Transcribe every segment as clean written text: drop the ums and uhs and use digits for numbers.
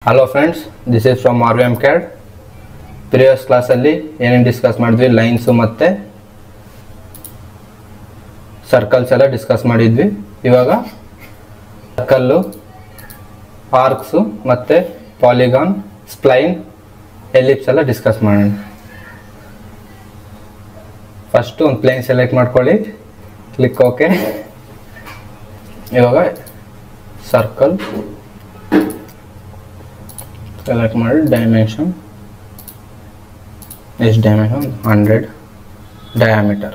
Hello friends, this is from RVM CAD. Previous class ಅಲ್ಲಿ ಏನೇನು discuss ಮಾಡಿದ್ವಿ, lines ಮತ್ತೆ ಸರ್ಕಲ್ಸ್ ಎಲ್ಲ ಡಿಸ್ಕಸ್ ಮಾಡಿದ್ವಿ. ಇವಾಗ ಸರ್ಕಲ್, ಆರ್ಕ್ಸ್ ಮತ್ತೆ ಪಾಲಿಗಾನ್, ಸ್ಪ್ಲೈನ್, ಎಲಿಪ್ಸ್ ಎಲ್ಲ ಡಿಸ್ಕಸ್ ಮಾಡೋಣ. ಫಸ್ಟ್ ಒಂದು ಪ್ಲೇನ್ ಸೆಲೆಕ್ಟ್ ಮಾಡ್ಕೊಳ್ಳಿ, ಕ್ಲಿಕ್ ಓಕೆ. ಇವಾಗ ಸರ್ಕಲ್ select ಮಾಡಿ, dimension ಎಷ್ಟು dimension 100, diameter,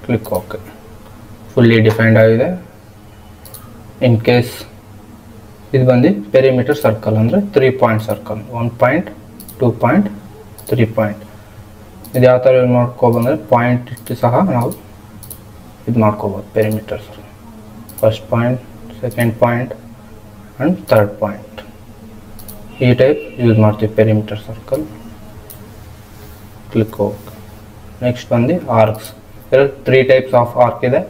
click OK. fully defined ಆಗಿದೆ. in case ಇದು ಬಂದು perimeter circle ಅಂದ್ರೆ 3 point circle, 1 point 2 point 3 point. ಇದು ಯಾವ ತರ ಯೂಸ್ ಮಾಡ್ಕೋಬಂದ್ರೆ ಪಾಯಿಂಟ್ ಇಟ್ಟು ಸಹ ನಾವು ಇದು ಮಾಡ್ಕೋಬಹುದು. perimeter circle, first point, second point and third point. ಈ ಟೈಪ್ ಯೂಸ್ ಮಾಡ್ತೀವಿ perimeter circle. Click okay. Next ಬಂದು ಆರ್ಕ್ಸ್. ಇದರಲ್ಲಿ 3 ಟೈಪ್ಸ್ ಆಫ್ ಆರ್ಕ್ ಇದೆ.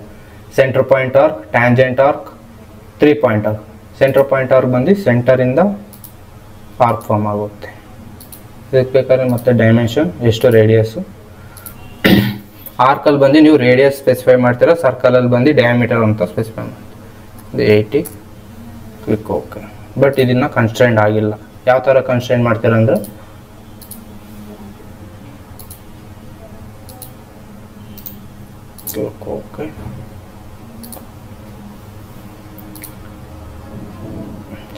Centre point arc, tangent arc, 3 point arc. Centre point arc ಬಂದು ಸೆಂಟರಿಂದ ಆರ್ಕ್ ಫಾರ್ಮ್ ಆಗುತ್ತೆ. ಇದಕ್ಕೆ ಬೇಕಾದ್ರೆ ಮತ್ತೆ ಡೈಮೆನ್ಷನ್ ಎಷ್ಟು, ರೇಡಿಯಸ್. ಆರ್ಕಲ್ಲಿ ಬಂದು ನೀವು ರೇಡಿಯಸ್ ಸ್ಪೆಸಿಫೈ ಮಾಡ್ತೀರಾ, ಸರ್ಕಲಲ್ಲಿ ಬಂದು ಡಯಾಮೀಟರ್ ಅಂತ ಸ್ಪೆಸಿಫೈ ಮಾಡ್ತೀವಿ. 80. Click okay. ಬಟ್ ಇದನ್ನ ಕನ್ಸ್ಟ್ರೈಂಟ್ ಆಗಿಲ್ಲ. ಯಾವ ಥರ ಕನ್ಸ್ಟ್ರೈಂಟ್ ಮಾಡ್ತೀರಾ ಅಂದರೆ okay,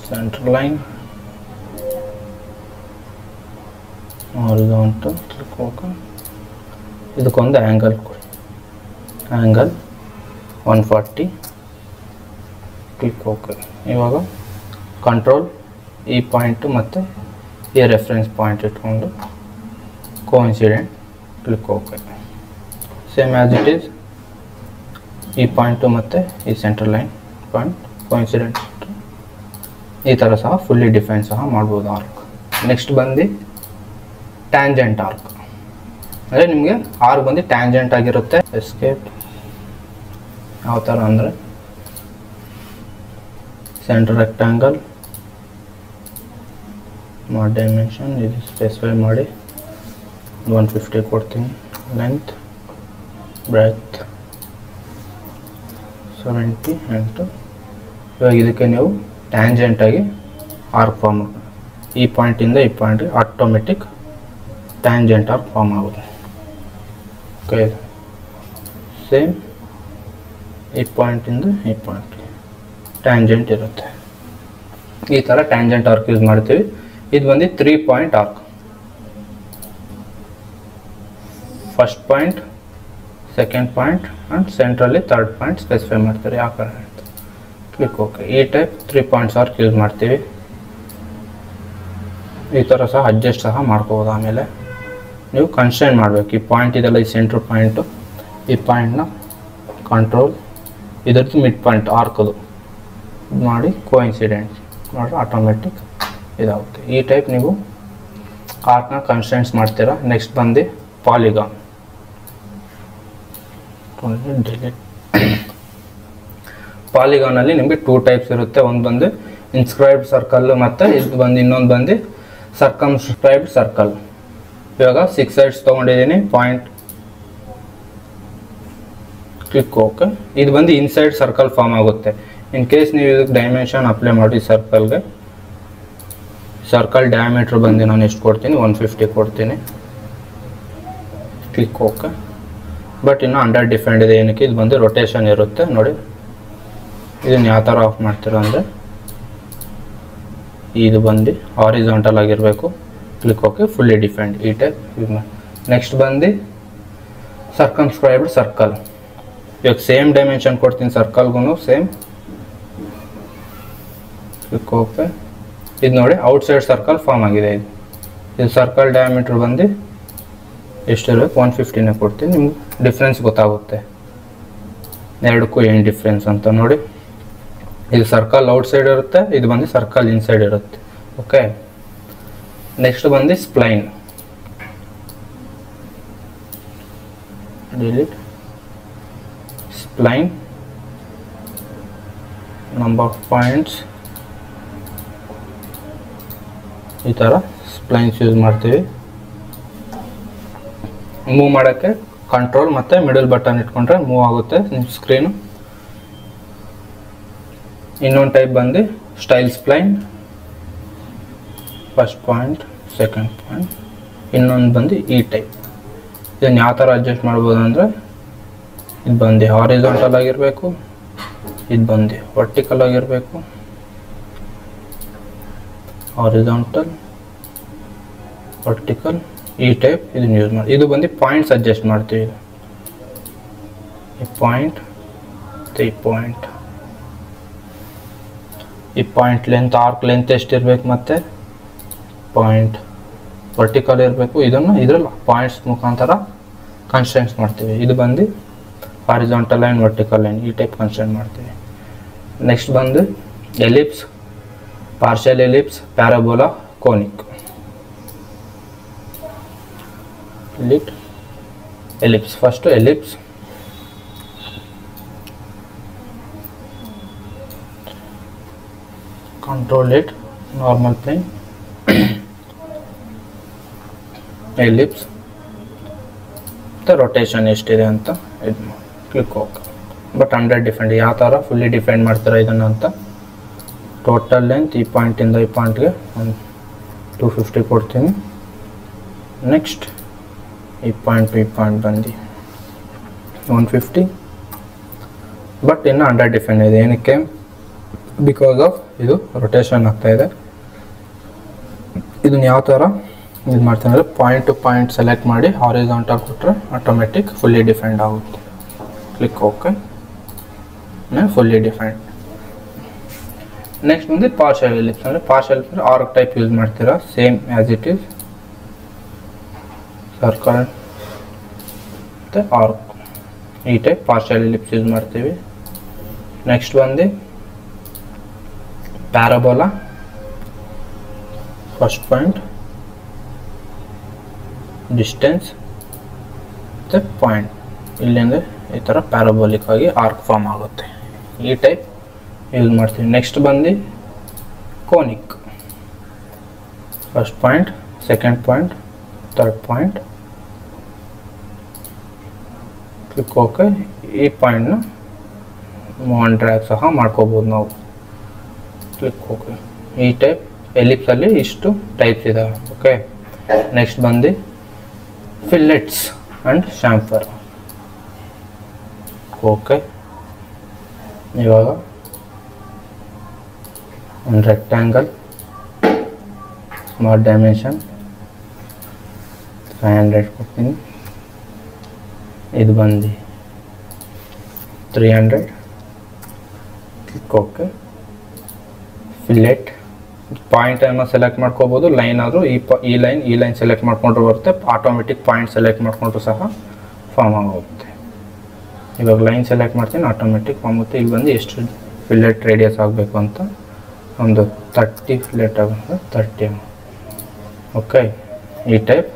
centre line horizontal, click okay. ಇದಕ್ಕೊಂದು ಆ್ಯಂಗಲ್ ಕೊಡಿ, ಆ್ಯಂಗಲ್ 140, ಕ್ಲಿಕ್ ಓಕೆ. ಇವಾಗ ಕಂಟ್ರೋಲ್ ಈ ಪಾಯಿಂಟು ಮತ್ತು ಈ ರೆಫರೆನ್ಸ್ ಪಾಯಿಂಟ್ ಇಟ್ಕೊಂಡು coincident, click okay. Same as it is ಈ ಪಾಯಿಂಟು ಮತ್ತು ಈ ಸೆಂಟರ್ ಲೈನ್ ಪಾಯಿಂಟ್ ಕೋಇನ್ಸಿಡೆಂಟ್, ಈ ಥರ ಸಹ ಫುಲ್ಲಿ ಡಿಫೈನ್ ಸಹ ಮಾಡ್ಬೋದು ಆರ್ಕ್. ನೆಕ್ಸ್ಟ್ ಬಂದು ಟ್ಯಾಂಜೆಂಟ್ ಆರ್ಕ್. ಅಂದರೆ ನಿಮಗೆ ಆರ್ಕ್ ಬಂದು ಟ್ಯಾಂಜೆಂಟ್ ಆಗಿರುತ್ತೆ. ಎಸ್ಕೇಪ್. ಯಾವ ಥರ ಅಂದರೆ ಸೆಂಟರ್ ರೆಕ್ಟ್ಯಾಂಗಲ್ ಮಾಡಿ, ಡೈಮೆನ್ಷನ್ ಇದು ಸ್ಪೆಸಿಫೈ ಮಾಡಿ 150 ಕೊಡ್ತೀನಿ. ಲೆಂತ್, ಬ್ರೆಡ್ತ್ 70 ಆ್ಯಂಡ್ ಇವಾಗ ಇದಕ್ಕೆ ನೀವು ಟ್ಯಾಂಜೆಂಟಾಗಿ ಆರ್ಕ್ ಫಾರ್ಮ್ ಮಾಡಿ, ಈ ಪಾಯಿಂಟಿಂದ ಈ ಪಾಯಿಂಟ್ಗೆ ಆಟೋಮೆಟಿಕ್ ಟ್ಯಾಂಜೆಂಟ್ ಆರ್ಕ್ ಫಾರ್ಮ್ ಆಗುತ್ತೆ. ಓಕೆ, ಸೇಮ್ ಈ ಪಾಯಿಂಟಿಂದ ಈ ಪಾಯಿಂಟ್ಗೆ ಟ್ಯಾಂಜೆಂಟ್ ಇರುತ್ತೆ. ಈ ಥರ ಟ್ಯಾಂಜೆಂಟ್ ಆರ್ಕ್ ಯೂಸ್ ಮಾಡ್ತೀವಿ. ಇದು ಬಂದು 3 point arc. First point, second point and ಸೆಂಟ್ರಲ್ಲಿ ಥರ್ಡ್ ಪಾಯಿಂಟ್ ಸ್ಪೆಸಿಫೈ ಮಾಡ್ತಾರೆ. ಯಾವ ಕಡೆ ಅಂತ ಕ್ಲಿಕ್ ಓಕೆ. ಈ ಟೈಪ್ 3 ಪಾಯಿಂಟ್ಸ್ ಆರ್ಕ್ ಯೂಸ್ ಮಾಡ್ತೀವಿ. ಈ ಥರ ಸಹ ಅಡ್ಜಸ್ಟ್ ಸಹ ಮಾಡ್ಕೋಬೋದು. ಆಮೇಲೆ ನೀವು ಕನ್ಸ್ಟ್ರೈಂಟ್ ಮಾಡಬೇಕು. ಈ ಪಾಯಿಂಟ್ ಇದೆಲ್ಲ, ಈ ಸೆಂಟ್ರ್ ಪಾಯಿಂಟು, ಈ ಪಾಯಿಂಟ್ನ ಕಂಟ್ರೋಲ್ ಇದರದ್ದು ಮಿಡ್ ಪಾಯಿಂಟ್ ಆರ್ಕದು ಮಾಡಿ ಕೋಇನ್ಸಿಡೆಂಟ್ ಮಾಡಿದ್ರೆ ಆಟೋಮೆಟಿಕ್ ಇದಾಗುತ್ತೆ. ಈ ಟೈಪ್ ನೀವು ಆರ್ಕ್ನ ಕನ್ಸ್ಟ್ರೆಂಟ್ಸ್ ಮಾಡ್ತೀರಾ. ನೆಕ್ಸ್ಟ್ ಬಂದು ಪಾಲಿಗಾನ್. ಡಿಲೀಟ್. ಪಾಲಿಗಾನಲ್ಲಿ ನಿಮಗೆ 2 ಟೈಪ್ಸ್ ಇರುತ್ತೆ. ಒಂದು ಬಂದು ಇನ್ಸ್ಕ್ರೈಬ್ಡ್ ಸರ್ಕಲ್ ಮತ್ತು ಇದು ಬಂದು ಇನ್ನೊಂದು ಬಂದು ಸರ್ಕಮ್ಸ್ಕ್ರೈಬ್ಡ್ ಸರ್ಕಲ್. ಇವಾಗ 6 ಸೈಡ್ಸ್ ತೊಗೊಂಡಿದ್ದೀನಿ. Point, click okay. ಇದು ಬಂದು ಇನ್ಸೈಡ್ ಸರ್ಕಲ್ ಫಾರ್ಮ್ ಆಗುತ್ತೆ. ಇನ್ ಕೇಸ್ ನೀವು ಇದಕ್ಕೆ ಡೈಮೆನ್ಷನ್ ಅಪ್ಲೈ ಮಾಡಿ ಸರ್ಕಲ್ಗೆ, ಸರ್ಕಲ್ ಡಯಾಮೀಟ್ರ್ ಬಂದು ನಾನು ಎಷ್ಟು ಕೊಡ್ತೀನಿ, 150 ಕೊಡ್ತೀನಿ. Click okay. ಬಟ್ ಇನ್ನು ಅಂಡರ್ ಡಿಫೈನ್ಡ್ ಇದೆ. ಏನಕ್ಕೆ ಇದು ಬಂದು ರೊಟೇಷನ್ ಇರುತ್ತೆ ನೋಡಿ. ಇದನ್ನು ಯಾವ ಥರ ಆಫ್ ಮಾಡ್ತೀರಾ ಅಂದರೆ ಇದು ಬಂದು ಹಾರಿಜಾಂಟಲ್ ಆಗಿರಬೇಕು. Click okay. ಫುಲ್ಲಿ ಡಿಫೈನ್ಡ್ ಈ ಟೈಪ್ ಯೂಸ್ ಮಾಡಿ. ನೆಕ್ಸ್ಟ್ ಬಂದು ಸರ್ಕಮ್ಸ್ಕ್ರೈಬ್ಡ್ ಸರ್ಕಲ್. ಇವಾಗ ಸೇಮ್ ಡೈಮೆನ್ಷನ್ ಕೊಡ್ತೀನಿ ಸರ್ಕಲ್ಗೂ ಸೇಮ್. Click okay. ಇದು ನೋಡಿ ಔಟ್ಸೈಡ್ ಸರ್ಕಲ್ ಫಾರ್ಮ್ ಆಗಿದೆ. ಇದು ಸರ್ಕಲ್ ಡಯಾಮೀಟ್ರ್ ಬಂದು ಎಷ್ಟಿರಬೇಕು, 150ನೇ ಕೊಡ್ತೀನಿ. ನಿಮ್ಗೆ ಡಿಫ್ರೆನ್ಸ್ ಗೊತ್ತಾಗುತ್ತೆ ಎರಡಕ್ಕೂ ಏನು ಡಿಫ್ರೆನ್ಸ್ ಅಂತ ನೋಡಿ. ಇದು ಸರ್ಕಲ್ ಔಟ್ಸೈಡ್ ಇರುತ್ತೆ, ಇದು ಬಂದು ಸರ್ಕಲ್ ಇನ್ಸೈಡ್ ಇರುತ್ತೆ. ಓಕೆ. ನೆಕ್ಸ್ಟ್ ಬಂದು spline. Delete. Spline number of points ಈ ಥರ ಸ್ಪ್ಲೈನ್ಸ್ ಯೂಸ್ ಮಾಡ್ತೀವಿ. ಮೂವ್ ಮಾಡೋಕ್ಕೆ ಕಂಟ್ರೋಲ್ ಮತ್ತು ಮಿಡಲ್ ಬಟನ್ ಇಟ್ಕೊಂಡ್ರೆ ಮೂವ್ ಆಗುತ್ತೆ ನಿಮ್ಮ ಸ್ಕ್ರೀನು. ಇನ್ನೊಂದು ಟೈಪ್ ಬಂದು style spline, first point, second point. ಇನ್ನೊಂದು ಬಂದು ಈ ಟೈಪ್. ಇದನ್ನು ಯಾವ ಥರ ಅಡ್ಜಸ್ಟ್ ಮಾಡ್ಬೋದು ಅಂದರೆ, ಇದು ಬಂದು ಹಾರಿಜಾಂಟಲ್ ಆಗಿರಬೇಕು, ಇದು ಬಂದು ವರ್ಟಿಕಲ್ ಆಗಿರಬೇಕು, ಹಾರಿಜಾಂಟಲ್, ವರ್ಟಿಕಲ್, ಈ ಟೈಪ್ ಇದನ್ನು ಯೂಸ್ ಮಾಡಿ. ಇದು ಬಂದು ಪಾಯಿಂಟ್ಸ್ ಅಡ್ಜಸ್ಟ್ ಮಾಡ್ತೀವಿ. ಈ ಪಾಯಿಂಟ್ ಮತ್ತು ಈ ಪಾಯಿಂಟ್, ಈ ಪಾಯಿಂಟ್ ಲೆಂತ್, ಆರ್ಕ್ ಲೆಂತ್ ಎಷ್ಟಿರಬೇಕು ಮತ್ತು ಪಾಯಿಂಟ್ ವರ್ಟಿಕಲ್ ಇರಬೇಕು. ಇದನ್ನು ಇದರಲ್ಲಿ ಪಾಯಿಂಟ್ಸ್ ಮುಖಾಂತರ ಕನ್ಸ್ಟ್ರೆಂಟ್ಸ್ ಮಾಡ್ತೀವಿ. ಇದು ಬಂದು ಹಾರಿಜಾಂಟಲ್ ಲೈನ್, ವರ್ಟಿಕಲ್ ಲೈನ್, ಈ ಟೈಪ್ ಕನ್ಸ್ಟ್ರೆಂಟ್ ಮಾಡ್ತೀವಿ. ನೆಕ್ಸ್ಟ್ ಬಂದು ellipse, partial ellipse, parabola, conic. Ellipse, first ellipse. Control it, normal plain, ellipse ಮತ್ತು ರೊಟೇಷನ್ ಎಷ್ಟಿದೆ ಅಂತ ಇದು ಕ್ಲಿಕ್ ಹೋಗಿ. ಬಟ್ 100 ಡಿಫೆಂಡ್, ಯಾವ ಥರ ಫುಲ್ಲಿ ಡಿಫೆಂಡ್ ಮಾಡ್ತೀರಾ ಇದನ್ನು ಅಂತ. ಟೋಟಲ್ ಲೆಂತ್ ಈ ಪಾಯಿಂಟಿಂದ ಈ ಪಾಯಿಂಟ್ಗೆ ಒಂದು 250 ಕೊಡ್ತೀನಿ. ನೆಕ್ಸ್ಟ್ ಈ ಪಾಯಿಂಟ್ ಬಂದು 150. ಬಟ್ ಇನ್ನು 100 ಡಿಫೆಂಡ್ ಇದೆ. ಏನಕ್ಕೆ? ಬಿಕಾಸ್ ಆಫ್ ಇದು ರೊಟೇಷನ್ ಆಗ್ತಾಯಿದೆ. ಇದನ್ನು ಯಾವ ಥರ ಇದು ಮಾಡ್ತೀನಿ ಅಂದರೆ, ಪಾಯಿಂಟ್ ಟು ಪಾಯಿಂಟ್ ಸೆಲೆಕ್ಟ್ ಮಾಡಿ ಹಾರಿಜಾಂಟಲ್ ಕೊಟ್ಟರೆ ಆಟೋಮೆಟಿಕ್ ಫುಲ್ಲಿ ಡಿಫೆಂಡ್ ಆಗುತ್ತೆ. Click okay, fully defend. Next ಬಂದು ಪಾರ್ಷಿಯಲ್ ಎಲಿಪ್ಸ್. ಅಂದರೆ ಪಾರ್ಷಿಯಲ್ ಆರ್ಕ್ ಟೈಪ್ ಯೂಸ್ ಮಾಡ್ತೀರಾ, same as it is, circle ಮತ್ತು ಆರ್ಕ್, ಈ ಟೈಪ್ ಪಾರ್ಷಿಯಲ್ ಎಲಿಪ್ಸ್ ಯೂಸ್ ಮಾಡ್ತೀವಿ. ನೆಕ್ಸ್ಟ್ ಬಂದು ಪ್ಯಾರಾಬೋಲಾ, ಫಸ್ಟ್ ಪಾಯಿಂಟ್, ಡಿಸ್ಟೆನ್ಸ್ ಮತ್ತು ಪಾಯಿಂಟ್, ಇಲ್ಲಿಂದ ಈ ಥರ ಪ್ಯಾರಾಬೋಲಿಕ್ ಆಗಿ ಆರ್ಕ್ ಫಾರ್ಮ್ ಆಗುತ್ತೆ. ಈ ಟೈಪ್ ಯೂಸ್ ಮಾಡ್ತೀವಿ. ನೆಕ್ಸ್ಟ್ ಬಂದು conic, first point, second point, third point, click okay. ಈ ಪಾಯಿಂಟ್ನ ಮೂವ್ ಆ್ಯಂಡ್ ಡ್ರ್ಯಾಗ್ ಸಹ ಮಾಡ್ಕೋಬೋದು ನಾವು. Click okay. ಈ ಟೈಪ್ ಎಲಿಪ್ಸಲ್ಲಿ ಇಷ್ಟು ಟೈಪ್ಸ್ ಇದಾವೆ. ಓಕೆ, ನೆಕ್ಸ್ಟ್ ಬಂದು ಫಿಲ್ಲೆಟ್ಸ್ ಆ್ಯಂಡ್ ಶಾಂಫರ್. ಓಕೆ, ಇವಾಗ ಒಂದು ರೆಕ್ಟ್ಯಾಂಗಲ್, ಸ್ಮಾರ್ಟ್ ಡೈಮೆನ್ಷನ್ 500 ಕೊಡ್ತೀನಿ. ಇದು ಬಂದು 300. Click okay. ಫಿಲ್ಲೆಟ್ ಪಾಯಿಂಟ್ ಏನೋ ಸೆಲೆಕ್ಟ್ ಮಾಡ್ಕೋಬೋದು, ಲೈನ್ ಆದರೂ ಈ ಲೈನ್ ಸೆಲೆಕ್ಟ್ ಮಾಡ್ಕೊಂಡ್ರು ಬರುತ್ತೆ. ಆಟೋಮೆಟಿಕ್ ಪಾಯಿಂಟ್ ಸೆಲೆಕ್ಟ್ ಮಾಡ್ಕೊಂಡ್ರು ಸಹ ಫಾರ್ಮ್ ಆಗುತ್ತೆ. ಇವಾಗ ಲೈನ್ ಸೆಲೆಕ್ಟ್ ಮಾಡ್ತೀನಿ, ಆಟೋಮೆಟಿಕ್ ಫಾರ್ಮ್ ಆಗುತ್ತೆ. ಇಲ್ಲಿ ಬಂದು ಎಷ್ಟು ಫಿಲ್ಲೆಟ್ ರೇಡಿಯಸ್ ಆಗಬೇಕು ಅಂತ ಒಂದು 30 ಫಿಲ್ಲೆಟ್ ಆಗುತ್ತೆ, 30. ಓಕೆ, ಈ ಟೈಪ್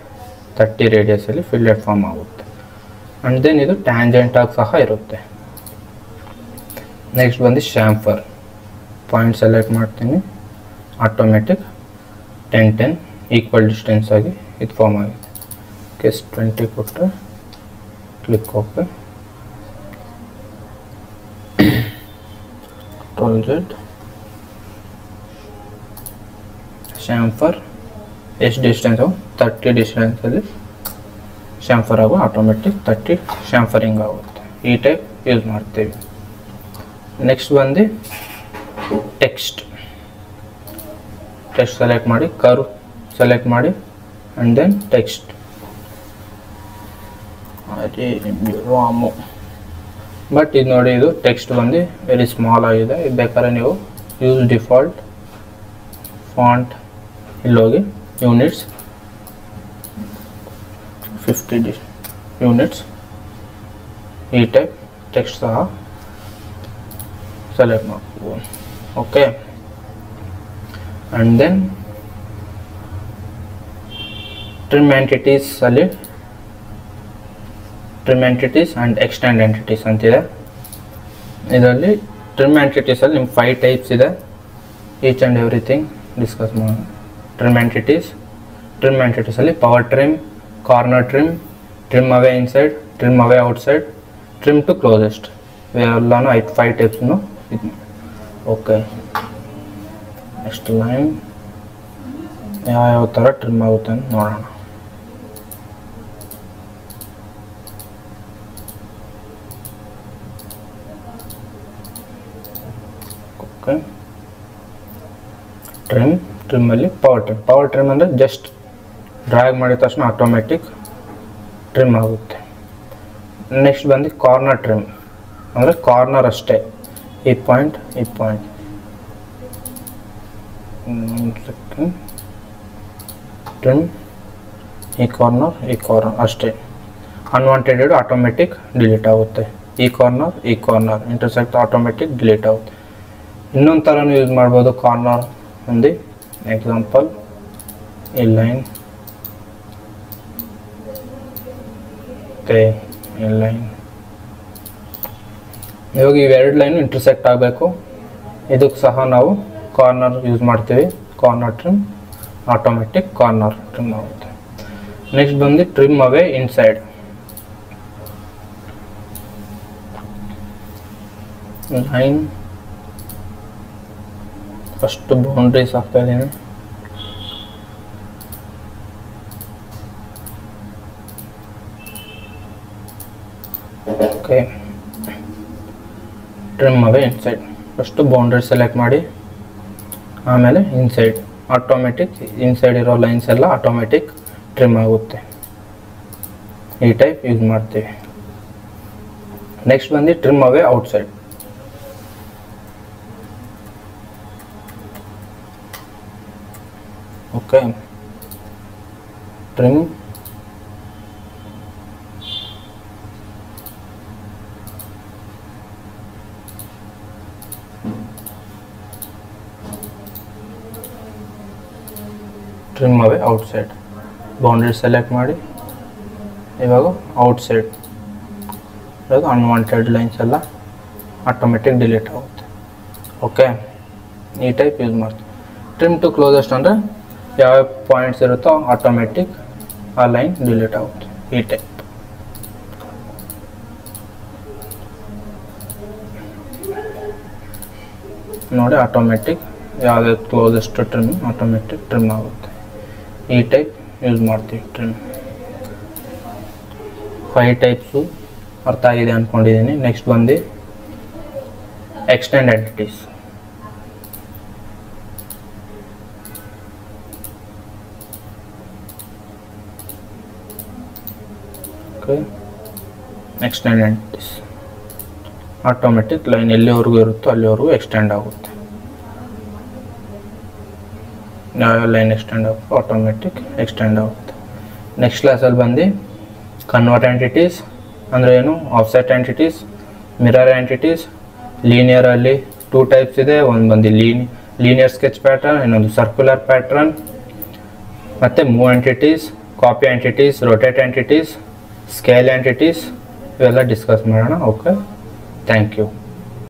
30 ರೇಡಿಯಸಲ್ಲಿ ಫಿಲ್ಲೆಟ್ ಫಾರ್ಮ್ ಆಗುತ್ತೆ. ಆ್ಯಂಡ್ ದೆನ್ ಇದು ಟ್ಯಾಂಜೆಂಟಾಗಿ ಸಹ ಇರುತ್ತೆ. ನೆಕ್ಸ್ಟ್ ಬಂದು ಶಾಂಫರ್. ಪಾಯಿಂಟ್ ಸೆಲೆಕ್ಟ್ ಮಾಡ್ತೀನಿ, ಆಟೋಮೆಟಿಕ್ 10 ಈಕ್ವಲ್ ಡಿಸ್ಟೆನ್ಸ್ ಆಗಿ ಇದು ಫಾರ್ಮ್ ಆಗಿದೆ. ಕೆಸ್ 20 ಕೊಟ್ಟರೆ ಕ್ಲಿಕ್ ಓಕೆ. Ctrl Z. ಶಾಂಫರ್ ಎಷ್ಟು ಡಿಸ್ಟೆನ್ಸು 30 ಡಿಸ್ಟೆನ್ಸಲ್ಲಿ ಶಾಂಫರ್ ಆಗೋ ಆಟೋಮೆಟಿಕ್ 30 ಶಾಂಫರಿಂಗ್ ಆಗುತ್ತೆ. ಈ ಟೈಪ್ ಯೂಸ್ ಮಾಡ್ತೀವಿ. ನೆಕ್ಸ್ಟ್ ಬಂದು ಟೆಕ್ಸ್ಟ್ ಸೆಲೆಕ್ಟ್ ಮಾಡಿ, ಕರ್ವ್ ಸೆಲೆಕ್ಟ್ ಮಾಡಿ, and then text. Ramu. But ಇದು ನೋಡಿ, ಇದು ಟೆಕ್ಸ್ಟ್ ಬಂದು ವೆರಿ ಸ್ಮಾಲ್ ಆಗಿದೆ. ಇದು ಬೇಕಾದ್ರೆ ನೀವು ಯೂಸ್ ಡಿಫಾಲ್ಟ್ ಫಾಂಟ್, ಇಲ್ಲೋಗಿ ಯೂನಿಟ್ಸ್ 50 ಯೂನಿಟ್ಸ್, ಈ ಟೈಪ್ ಟೆಕ್ಸ್ಟ್ ಸಹ ಸೆಲೆಕ್ಟ್ ಮಾಡ್ಬೋದು. Okay, and then trim entities ಅಲ್ಲಿ trim entities and extend entities ಅಂತಿದೆ. ಇದರಲ್ಲಿ ಟ್ರಿಮ್ ಎಂಟಿಟೀಸಲ್ಲಿ ನಿಮ್ಗೆ 5 ಟೈಪ್ಸ್ ಇದೆ. ಈಚ್ ಆ್ಯಂಡ್ ಎವ್ರಿಥಿಂಗ್ ಡಿಸ್ಕಸ್ ಮಾಡೋಣ. ಟ್ರಿಮ್ ಎಂಟಿಟೀಸಲ್ಲಿ power trim, corner trim, trim away inside, trim away outside, trim to closest, ಇವೆಲ್ಲನೂ 5 ಟೈಪ್ಸ್ನು ಇದು. ಓಕೆ, ನೆಕ್ಸ್ಟ್ ಲೈನ್ ಯಾವ ಥರ ಟ್ರಿಮ್ ಆಗುತ್ತೆ ಅಂತ ನೋಡೋಣ. ಓಕೆ, ಟ್ರಿಮ್ಮಲ್ಲಿ ಪವರ್ ಟ್ರಿಮ್ ಅಂದರೆ ಜಸ್ಟ್ ಡ್ರ್ಯಾಗ್ ಮಾಡಿದ ತಕ್ಷಣ ಆಟೋಮೆಟಿಕ್ ಟ್ರಿಮ್ ಆಗುತ್ತೆ. ನೆಕ್ಸ್ಟ್ ಬಂದು ಕಾರ್ನರ್ ಟ್ರಿಮ್ ಅಂದರೆ ಕಾರ್ನರ್ ಅಷ್ಟೇ, ಈ ಪಾಯಿಂಟ್ ಟ್ರಿಮ್, ಈ ಕಾರ್ನರ್ ಅಷ್ಟೇ. ಅನ್ವಾಂಟೆಡ್ ಆಟೋಮೆಟಿಕ್ ಡಿಲೀಟ್ ಆಗುತ್ತೆ. ಈ ಕಾರ್ನರ್ ಇಂಟರ್ಸೆಕ್ಟ್ ಆಟೋಮೆಟಿಕ್ ಡಿಲೀಟ್ ಆಗುತ್ತೆ. ಇನ್ನೊಂದು ಥರನೂ ಯೂಸ್ ಮಾಡ್ಬೋದು ಕಾರ್ನರ್ ಒಂದು ಎಕ್ಸಾಂಪಲ್, ಈ ಲೈನ್ ಈ ಲೈನ್, ಇವಾಗ ಇವೆರಡು ಲೈನು ಇಂಟರ್ಸೆಕ್ಟ್ ಆಗಬೇಕು. ಇದಕ್ಕೆ ಸಹ ನಾವು ಕಾರ್ನರ್ ಯೂಸ್ ಮಾಡ್ತೀವಿ. Corner trim automatic corner trim ಆಗುತ್ತೆ. ನೆಕ್ಸ್ಟ್ ಬಂದು trim away inside. Line first boundaries ಹಾಕ್ತಾ ಇದ್ದೀನಿ. Okay, trim away inside, first boundary select ಮಾಡಿ, ಆಮೇಲೆ ಇನ್ಸೈಡ್ ಆಟೋಮೆಟಿಕ್, ಇನ್ಸೈಡ್ ಇರೋ ಲೈನ್ಸ್ ಎಲ್ಲ ಆಟೋಮೆಟಿಕ್ ಟ್ರಿಮ್ ಆಗುತ್ತೆ. ಈ ಟೈಪ್ ಯೂಸ್ ಮಾಡ್ತೀವಿ. ನೆಕ್ಸ್ಟ್ ಬಂದು trim away outside. Okay, trim away outside, boundary select ಮಾಡಿ, ಇವಾಗ ಔಟ್ಸೈಡ್, ಇವಾಗ ಅನ್ವಾಂಟೆಡ್ ಲೈನ್ಸ್ ಎಲ್ಲ ಆಟೋಮೆಟಿಕ್ ಡಿಲೀಟ್ ಆಗುತ್ತೆ. ಓಕೆ, ಈ ಟೈಪ್ ಯೂಸ್ ಮಾಡ್ತೀವಿ. ಟ್ರಿಮ್ ಟು ಕ್ಲೋಸೆಸ್ಟ್ ಅಂದರೆ ಯಾವ ಪಾಯಿಂಟ್ಸ್ ಇರುತ್ತೋ ಆಟೋಮೆಟಿಕ್ ಆ ಲೈನ್ ಡಿಲೀಟ್ ಆಗುತ್ತೆ. ಈ ಟೈಪ್ ನೋಡಿ, ಆಟೋಮೆಟಿಕ್ ಯಾವುದೇ ಕ್ಲೋಸೆಸ್ಟ್ ಟ್ರಿಮ್ ಆಟೋಮೆಟಿಕ್ ಟ್ರಿಮ್ ಆಗುತ್ತೆ. ಈ ಟೈಪ್ ಯೂಸ್ ಮಾಡ್ತೀವಿ ಟ್ರಿಮ್. 5 ಟೈಪ್ಸು ಅರ್ಥ ಆಗಿದೆ ಅಂದ್ಕೊಂಡಿದ್ದೀನಿ. ನೆಕ್ಸ್ಟ್ ಬಂದು extend entities. Okay, extend entities automatic line ಎಲ್ಲಿವರೆಗೂ ಇರುತ್ತೋ ಅಲ್ಲಿವರೆಗೂ ಎಕ್ಸ್ಟೆಂಡ್ ಆಗುತ್ತೆ. ಯಾವ ಲೈನ್ ಎಕ್ಸ್ಟೆಂಡ್ ಆಗುತ್ತೆ ಆಟೋಮೆಟಿಕ್ ಎಕ್ಸ್ಟೆಂಡ್ ಆಗುತ್ತೆ. ನೆಕ್ಸ್ಟ್ ಕ್ಲಾಸಲ್ಲಿ ಬಂದು ಕನ್ವರ್ಟ್ ಎಂಟಿಟೀಸ್ ಅಂದರೆ ಏನು, ಆಫ್ಸೆಟ್ ಎಂಟಿಟೀಸ್, ಮಿರರ್ ಎಂಟಿಟೀಸ್. ಲೀನಿಯರಲ್ಲಿ 2 ಟೈಪ್ಸ್ ಇದೆ. ಒಂದು ಬಂದು ಲೀನಿಯರ್ ಸ್ಕೆಚ್ ಪ್ಯಾಟರ್ನ್, ಇನ್ನೊಂದು ಸರ್ಕ್ಯುಲರ್ ಪ್ಯಾಟ್ರನ್. ಮತ್ತು move entities, copy entities, rotate entities, scale entities, ಇವೆಲ್ಲ ಡಿಸ್ಕಸ್ ಮಾಡೋಣ. Okay, thank you.